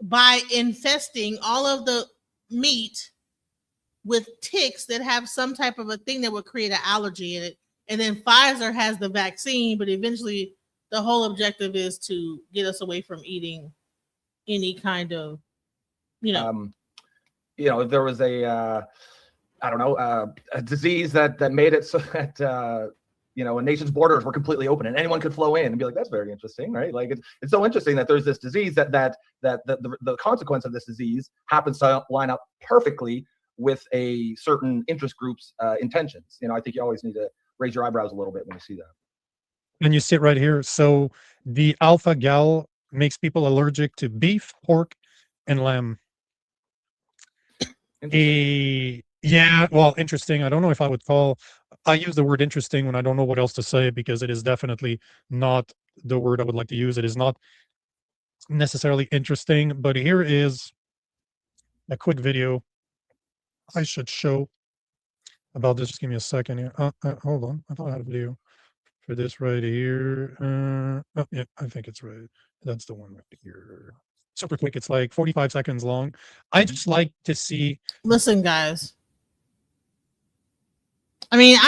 by infesting all of the meat with ticks that have some type of a thing that would create an allergy in it. And then Pfizer has the vaccine, but eventually the whole objective is to get us away from eating any kind of,
there was a disease that made it so that a nation's borders were completely open and anyone could flow in and be like, that's very interesting, right? Like it's so interesting that there's this disease that the consequence of this disease happens to line up perfectly with a certain interest group's intentions. I think you always need to raise your eyebrows a little bit when you see that.
And you see it right here. So the alpha-gal makes people allergic to beef, pork, and lamb. Yeah, well, interesting. I don't know if I would I use the word interesting when I don't know what else to say because it is definitely not the word I would like to use. It is not necessarily interesting, but here is a quick video I should show about this. Just give me a second here. Hold on. I thought I had a video for this right here. Yeah, I think it's right. That's the one right here. Super quick. It's like 45 seconds long. I just like to see.
Listen, guys. I mean,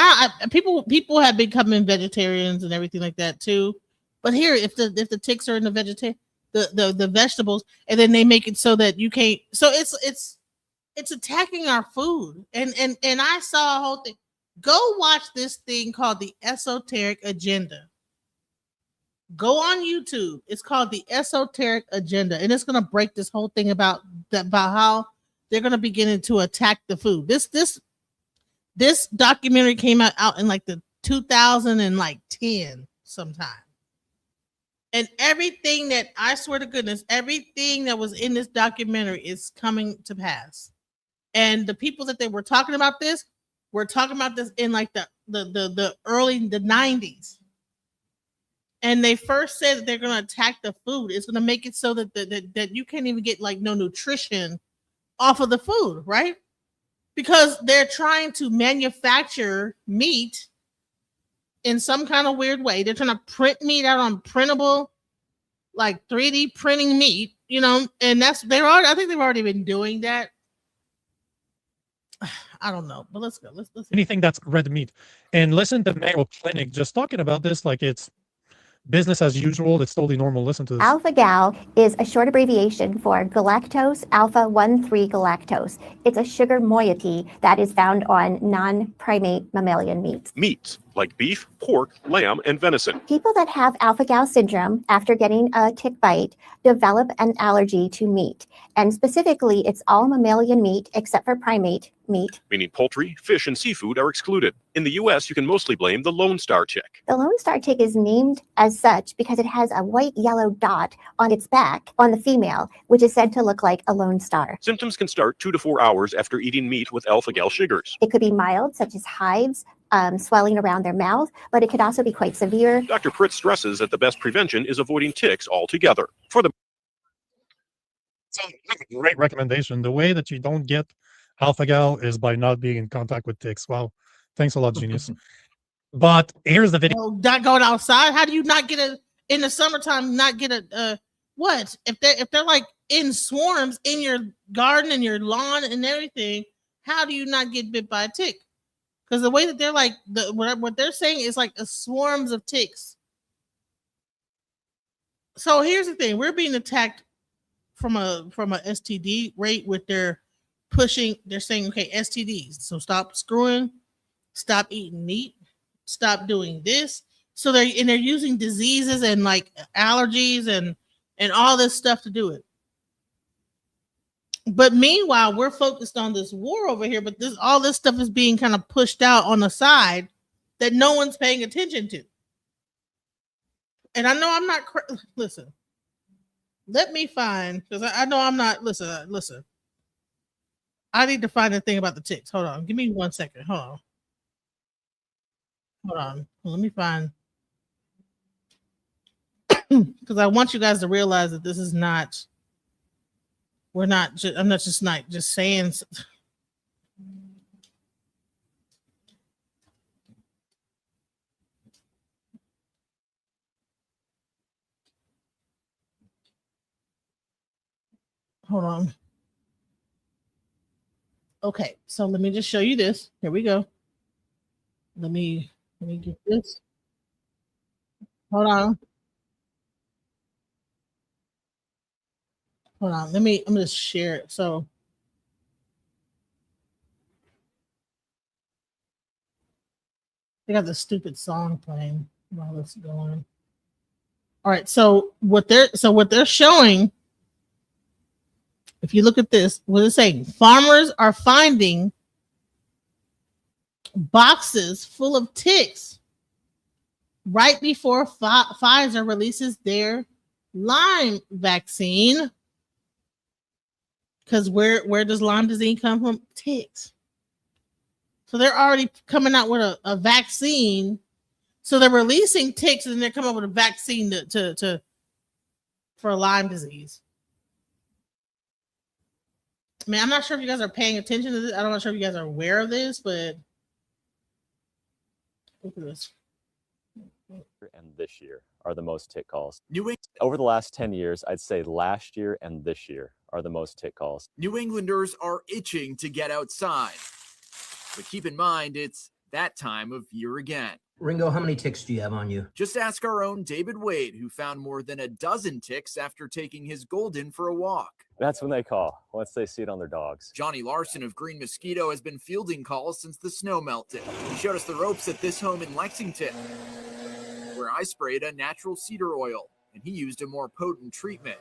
people have becoming vegetarians and everything like that too. But here, if the ticks are in the vegetables, and then they make it so that you can't. So it's attacking our food. And I saw a whole thing. Go watch this thing called The Esoteric Agenda. Go on YouTube. It's called The Esoteric Agenda. And it's going to break this whole thing about how they're going to begin to attack the food. This documentary came out in like the 2010 sometime. And everything that, I swear to goodness, everything that was in this documentary is coming to pass. And the people that they were talking about this We're talking about this in like the early the 90s. And they first said that they're going to attack the food. It's going to make it so that you can't even get like no nutrition off of the food, right? Because they're trying to manufacture meat in some kind of weird way. They're trying to print meat out on printable, like 3D printing meat, you know, and I think they've already been doing that. I don't know, but let's go. Let's
Anything that's red meat. And listen to Mayo Clinic just talking about this like it's business as usual. It's totally normal. Listen to this.
Alpha-gal is a short abbreviation for galactose alpha-1,3 galactose. It's a sugar moiety that is found on non-primate mammalian meats.
Meats like beef, pork, lamb, and venison.
People that have alpha-gal syndrome after getting a tick bite develop an allergy to meat. And specifically, it's all mammalian meat except for primate meat.
Meaning poultry, fish, and seafood are excluded. In the U.S., you can mostly blame the Lone Star tick.
The Lone Star tick is named as such because it has a white-yellow dot on its back on the female, which is said to look like a lone star.
Symptoms can start 2 to 4 hours after eating meat with alpha-gal sugars.
It could be mild, such as hives, swelling around their mouth, but it could also be quite severe.
Dr. Pritt stresses that the best prevention is avoiding ticks altogether.
So great recommendation. The way that you don't get alpha-gal is by not being in contact with ticks. Wow. Thanks a lot, genius. But here's the video.
Well, not going outside. How do you not get a in the summertime? Not get a what if they're like in swarms in your garden and your lawn and everything? How do you not get bit by a tick? Because the way that they're like what they're saying is like a swarms of ticks. So here's the thing: we're being attacked from a STD rate with their pushing. They're saying, okay, STDs. So stop screwing, stop eating meat, stop doing this. So they're using diseases and like allergies and all this stuff to do it. But meanwhile, we're focused on this war over here, but all this stuff is being kind of pushed out on the side that no one's paying attention to. And I know I'm not listen. Let me find, because I know I'm not listen. I need to find the thing about the ticks. Hold on. Give me 1 second. Hold on. Let me find, because I want you guys to realize that this is not, I'm not just saying. Hold on. Okay, so let me just show you this. Here we go. Let me get this. Hold on. I'm gonna share it. So they got the stupid song playing while it's going. All right, so what they're showing, if you look at this, what it's saying, farmers are finding boxes full of ticks right before Pfizer releases their Lyme vaccine. Because where does Lyme disease come from? Ticks. So they're already coming out with a vaccine. So they're releasing ticks and they're coming up with a vaccine for Lyme disease. I mean, I'm not sure if you guys are paying attention to this. I'm not sure if you guys are aware of this, but look at this.
And this year are the most tick calls. Over the last 10 years, I'd say last year and this year are the most tick calls.
New Englanders are itching to get outside. But keep in mind, it's that time of year again.
Ringo, how many ticks do you have on you?
Just ask our own David Wade, who found more than a dozen ticks after taking his Golden for a walk.
That's when they call, once they see it on their dogs.
Johnny Larson of Green Mosquito has been fielding calls since the snow melted. He showed us the ropes at this home in Lexington, where I sprayed a natural cedar oil, and he used a more potent treatment.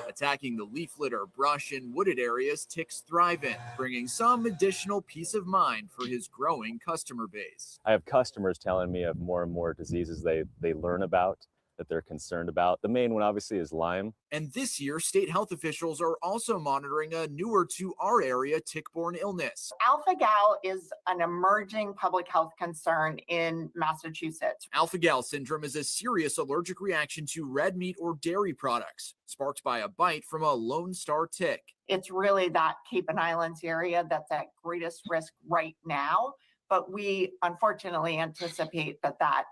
Attacking the leaf litter, brush, and wooded areas ticks thrive in, bringing some additional peace of mind for his growing customer base.
I have customers telling me of more and more diseases they learn about that they're concerned about. The main one obviously is Lyme.
And this year, state health officials are also monitoring a newer to our area tick-borne illness.
Alpha-gal is an emerging public health concern in Massachusetts.
Alpha-gal syndrome is a serious allergic reaction to red meat or dairy products, sparked by a bite from a Lone Star tick.
It's really that Cape and Islands area that's at greatest risk right now, but we unfortunately anticipate that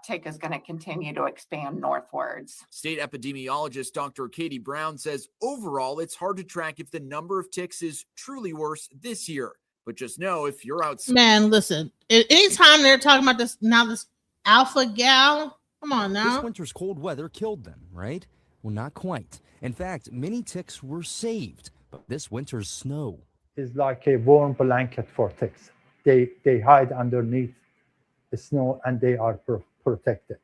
tick is going to continue to expand northwards.
State epidemiologist Dr. Katie Brown says overall it's hard to track if the number of ticks is truly worse this year. But just know if you're outside.
Man, listen, anytime they're talking about this alpha gal, come on now.
This winter's cold weather killed them, right? Well, not quite. In fact, many ticks were saved, but this winter's snow
is like a warm blanket for ticks. They hide underneath the snow and they are protected.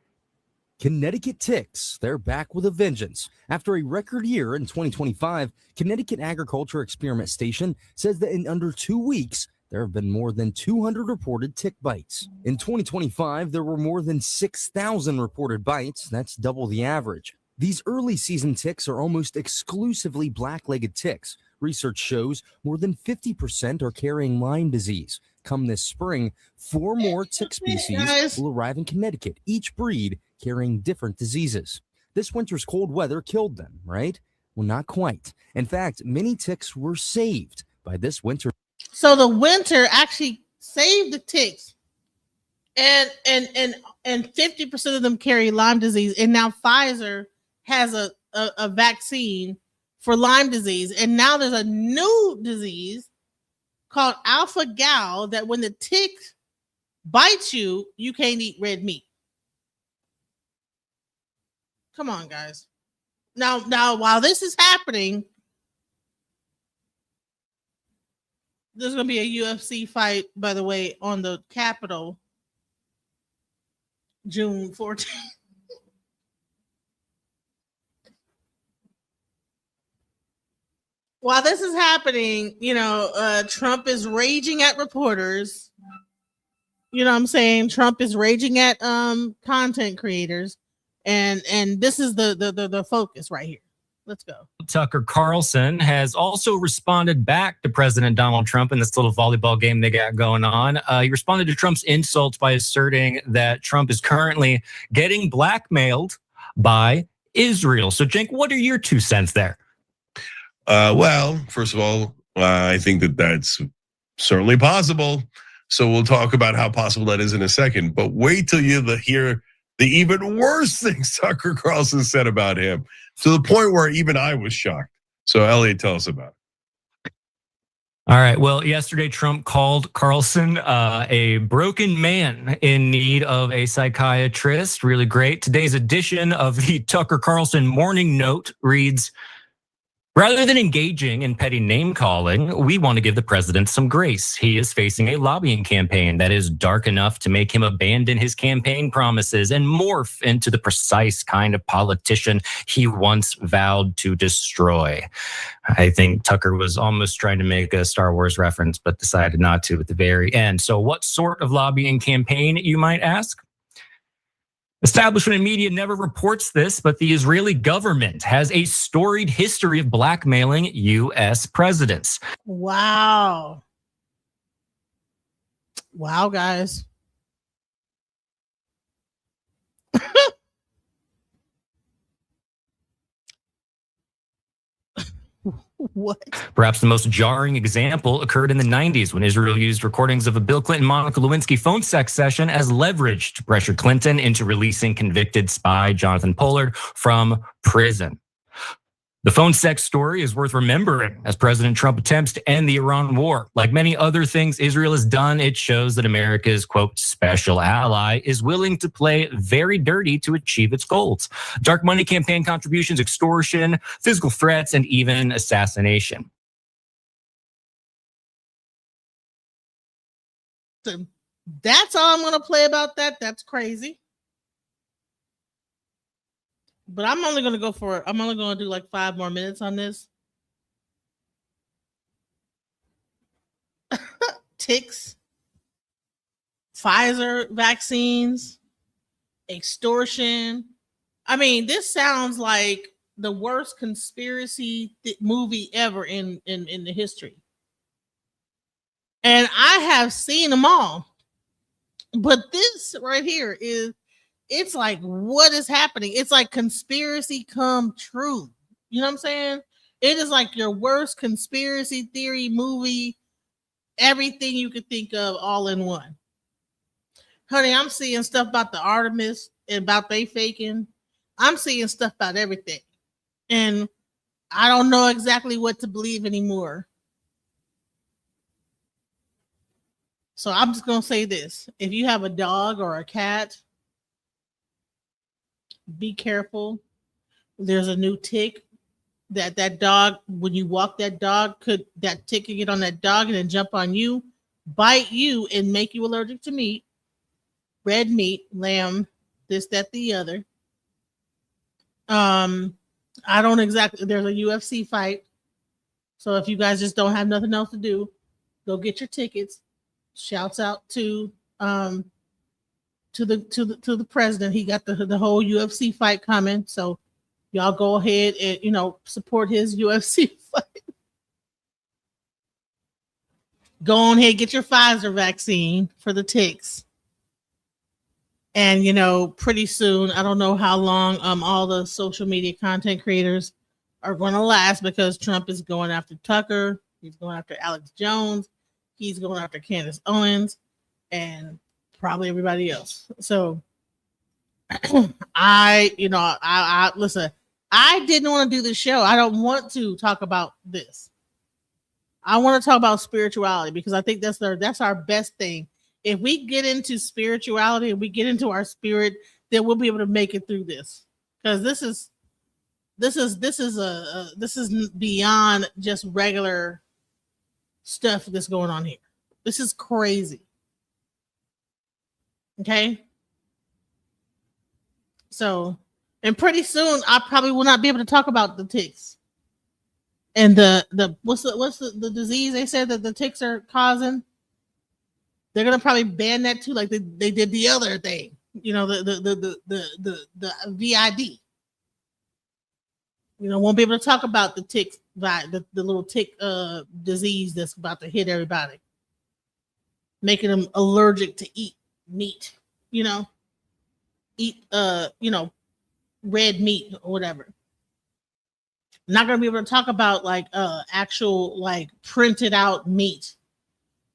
Connecticut ticks, they're back with a vengeance. After a record year in 2025, Connecticut Agriculture Experiment Station says that in under 2 weeks, there have been more than 200 reported tick bites. In 2025, there were more than 6,000 reported bites. That's double the average. These early season ticks are almost exclusively black-legged ticks. Research shows more than 50% are carrying Lyme disease. Come this spring, 4 more tick species will arrive in Connecticut, each breed carrying different diseases. This winter's cold weather killed them, right? Well, not quite. In fact, many ticks were saved by this winter.
So the winter actually saved the ticks, and 50% of them carry Lyme disease, and now Pfizer has a vaccine for Lyme disease, and now there's a new disease called alpha-gal that when the tick bites you, you can't eat red meat. Come on, guys. Now, while this is happening, there's going to be a UFC fight, by the way, on the Capitol, June 14th. While this is happening, Trump is raging at reporters. You know what I'm saying? Trump is raging at content creators. And this is the focus right here. Let's go.
Tucker Carlson has also responded back to President Donald Trump in this little volleyball game they got going on. He responded to Trump's insults by asserting that Trump is currently getting blackmailed by Israel. So, Cenk, what are your 2 cents there?
Well, first of all, I think that's certainly possible. So we'll talk about how possible that is in a second. But wait till you hear the even worse things Tucker Carlson said about him, to the point where even I was shocked. So, Elliot, tell us about it.
All right. Well, yesterday, Trump called Carlson a broken man in need of a psychiatrist. Really great. Today's edition of the Tucker Carlson Morning Note reads, rather than engaging in petty name-calling, we want to give the president some grace. He is facing a lobbying campaign that is dark enough to make him abandon his campaign promises and morph into the precise kind of politician he once vowed to destroy. I think Tucker was almost trying to make a Star Wars reference, but decided not to at the very end. So what sort of lobbying campaign, you might ask? Establishment media never reports this, but the Israeli government has a storied history of blackmailing U.S. presidents.
Wow. Wow, guys. What?
Perhaps the most jarring example occurred in the 90s when Israel used recordings of a Bill Clinton-Monica Lewinsky phone sex session as leverage to pressure Clinton into releasing convicted spy Jonathan Pollard from prison. The phone sex story is worth remembering as President Trump attempts to end the Iran war. Like many other things Israel has done, it shows that America's, quote, special ally is willing to play very dirty to achieve its goals. Dark money campaign contributions, extortion, physical threats, and even assassination.
That's all I'm going to play about that. That's crazy. But I'm only going to do like 5 more minutes on this. Ticks, Pfizer vaccines, extortion, I mean, this sounds like the worst conspiracy movie ever in the history. And I have seen them all. But this right here it's like, what is happening? It's like conspiracy come true. You know what I'm saying? It is like your worst conspiracy theory movie, everything you could think of all in one. Honey, I'm seeing stuff about the Artemis and about they faking. I'm seeing stuff about everything. And I don't know exactly what to believe anymore. So I'm just going to say this. If you have a dog or a cat, be careful. There's a new tick that dog, when you walk that tick could get on that dog and then jump on you, bite you, and make you allergic to meat, red meat, lamb, this, that, the other. I don't exactly, there's a UFC fight. So if you guys just don't have nothing else to do, go get your tickets. Shouts out to the president. He got the whole UFC fight coming. So y'all go ahead and support his UFC fight. Go on ahead, get your Pfizer vaccine for the ticks. And pretty soon, I don't know how long all the social media content creators are going to last, because Trump is going after Tucker, he's going after Alex Jones, he's going after Candace Owens, and probably everybody else. So I listen, I didn't want to do this show. I don't want to talk about this. I want to talk about spirituality, because I think that's our best thing. If we get into spirituality and we get into our spirit, then we'll be able to make it through this. Because this is beyond just regular stuff that's going on here. This is crazy. Okay. So, and pretty soon I probably will not be able to talk about the ticks and the what's the disease they said that the ticks are causing. They're gonna probably ban that too, like they did the other thing. The VID. Won't be able to talk about the ticks, the little tick disease that's about to hit everybody, making them allergic to eat meat. Eat red meat or whatever. Not gonna be able to talk about like actual like printed out meat,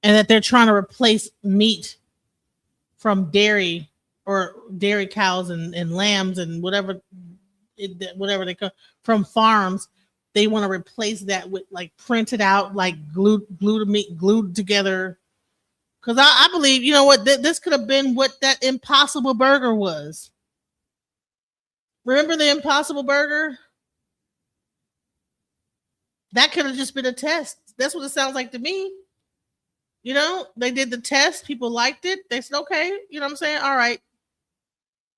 and that they're trying to replace meat from dairy or dairy cows and lambs and whatever they come from farms. They want to replace that with like printed out, like glued together. Because I believe, this could have been what that Impossible Burger was. Remember the Impossible Burger? That could have just been a test. That's what it sounds like to me. They did the test. People liked it. They said, okay, you know what I'm saying? All right.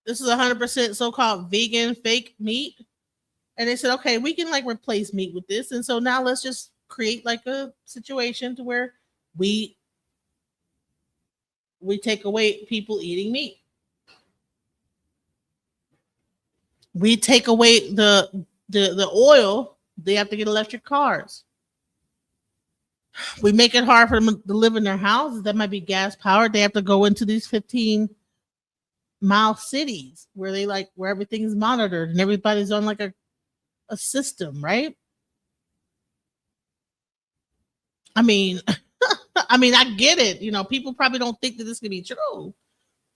This is 100% so-called vegan fake meat. And they said, okay, we can like replace meat with this. And so now let's just create like a situation to where we take away people eating meat. We take away the oil. They have to get electric cars. We make it hard for them to live in their houses that might be gas powered. They have to go into these 15-mile cities where everything is monitored and everybody's on like a system, right? I mean, I get it. People probably don't think that this could be true,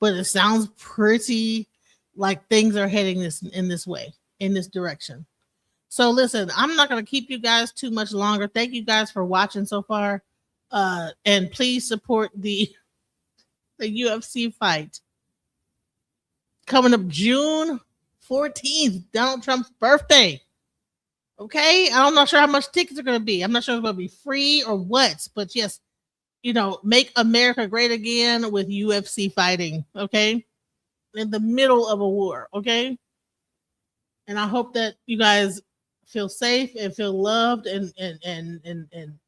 but it sounds pretty like things are heading in this way, in this direction. So listen, I'm not going to keep you guys too much longer. Thank you guys for watching so far. And please support the UFC fight coming up June 14th, Donald Trump's birthday. Okay, I'm not sure how much tickets are going to be. I'm not sure if it's going to be free or what, but yes, make America great again with UFC fighting. Okay, in the middle of a war. Okay, and I hope that you guys feel safe and feel loved and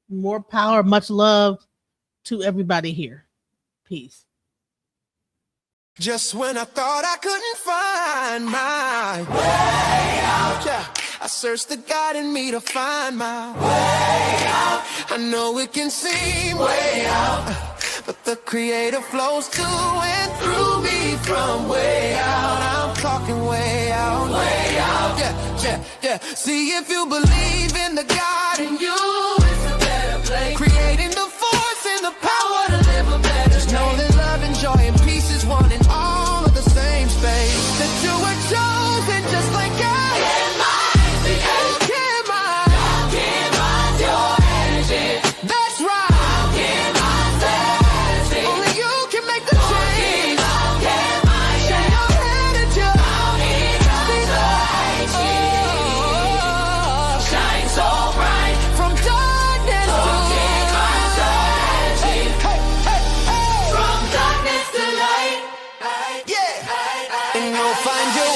more power, much love to everybody here. Peace.
Just when I thought I couldn't find my way out, yeah, I searched the God in me to find my way out. I know it can seem way out, but the Creator flows to and through me from way out. I'm talking way out, yeah, yeah, yeah. See, if you believe in the God in you, it's a better place. Creating the force and the power to live a better. Just know that love and joy and peace is one in all of the same space. That you were chosen just like I am. That's right. Only you can make the change. Shine your head at you. Shine so bright from darkness to light. From darkness to light. Yeah. And you'll find your